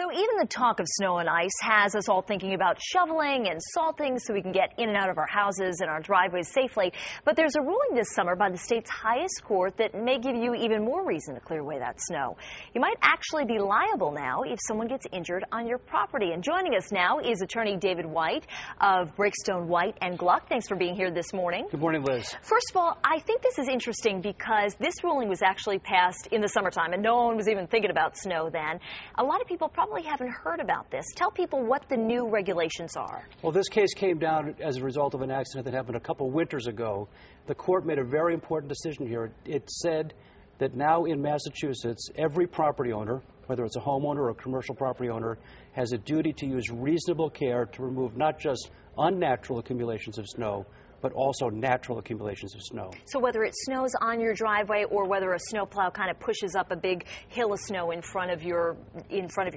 So even the talk of snow and ice has us all thinking about shoveling and salting so we can get in and out of our houses and our driveways safely. But there's a ruling this summer by the state's highest court that may give you even more reason to clear away that snow. You might actually be liable now if someone gets injured on your property. And joining us now is attorney David White of Breakstone White and Gluck. Thanks for being here this morning. Good morning, Liz. First of all, I think this is interesting because this ruling was actually passed in the summertime and no one was even thinking about snow then. A lot of people probably haven't heard about this. Tell people what the new regulations are. Well, this case came down as a result of an accident that happened a couple winters ago. The court made a very important decision here. It said that now in Massachusetts, every property owner, whether it's a homeowner or a commercial property owner, has a duty to use reasonable care to remove not just unnatural accumulations of snow, but also natural accumulations of snow. So whether it snows on your driveway or whether a snowplow kind of pushes up a big hill of snow in front of your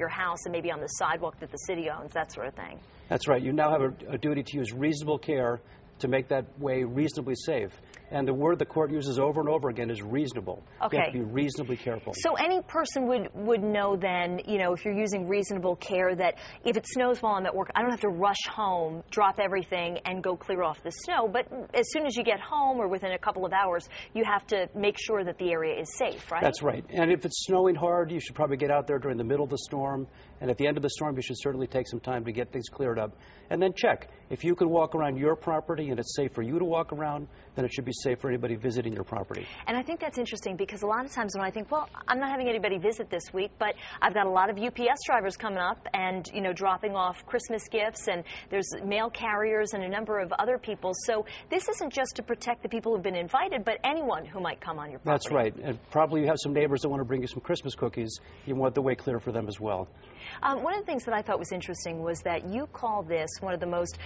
house and maybe on the sidewalk that the city owns, that sort of thing. That's right. You now have a duty to use reasonable care to make that way reasonably safe. And the word the court uses over and over again is reasonable. Okay. You have to be reasonably careful. So any person would know then, you know, if you're using reasonable care, that if it snows while I'm at work, I don't have to rush home, drop everything, and go clear off the snow. But as soon as you get home or within a couple of hours, you have to make sure that the area is safe, right? That's right. And if it's snowing hard, you should probably get out there during the middle of the storm. And at the end of the storm, you should certainly take some time to get things cleared up. And then check. If you can walk around your property and it's safe for you to walk around, then it should be safe for anybody visiting your property. And I think that's interesting because a lot of times when I think, well, I'm not having anybody visit this week, but I've got a lot of UPS drivers coming up and, you know, dropping off Christmas gifts, and there's mail carriers and a number of other people. So this isn't just to protect the people who've been invited, but anyone who might come on your property. That's right. And probably you have some neighbors that want to bring you some Christmas cookies. You want the way clear for them as well. One of the things that I thought was interesting was that you call this one of the most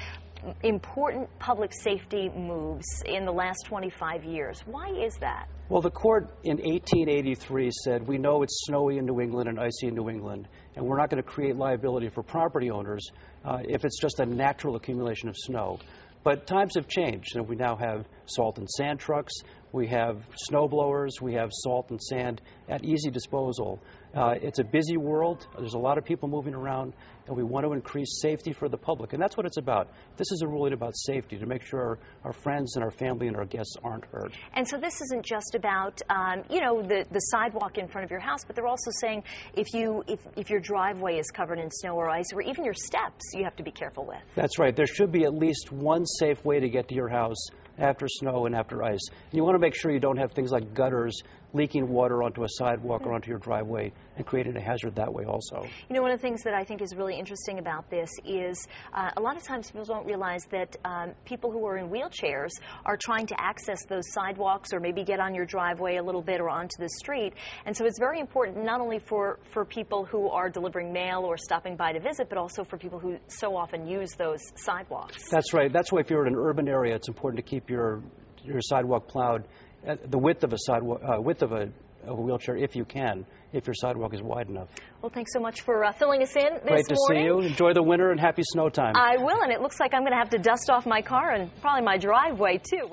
important public safety moves in the last 25 years. Why is that? Well, the court in 1883 said, we know it's snowy in New England and icy in New England, and we're not going to create liability for property owners if it's just a natural accumulation of snow. But times have changed, and we now have salt and sand trucks, we have snow blowers, we have salt and sand at easy disposal. It's a busy world, there's a lot of people moving around, and we want to increase safety for the public, and that's what it's about. This is a ruling about safety, to make sure our friends and our family and our guests aren't hurt. And so this isn't just about, you know, the sidewalk in front of your house, but they're also saying if your driveway is covered in snow or ice, or even your steps, you have to be careful with. That's right. There should be at least one safe way to get to your house after snow and after ice. And you want to make sure you don't have things like gutters leaking water onto a sidewalk or onto your driveway and creating a hazard that way also. You know, one of the things that I think is really interesting about this is a lot of times people don't realize that people who are in wheelchairs are trying to access those sidewalks or maybe get on your driveway a little bit or onto the street. And so it's very important not only for people who are delivering mail or stopping by to visit, but also for people who so often use those sidewalks. That's right. That's why if you're in an urban area, it's important to keep your sidewalk plowed at the width of a sidewalk, width of a wheelchair, if you can, if your sidewalk is wide enough. Well, thanks so much for filling us in this morning. Great to see you. Enjoy the winter and happy snow time. I will, and it looks like I'm going to have to dust off my car and probably my driveway, too.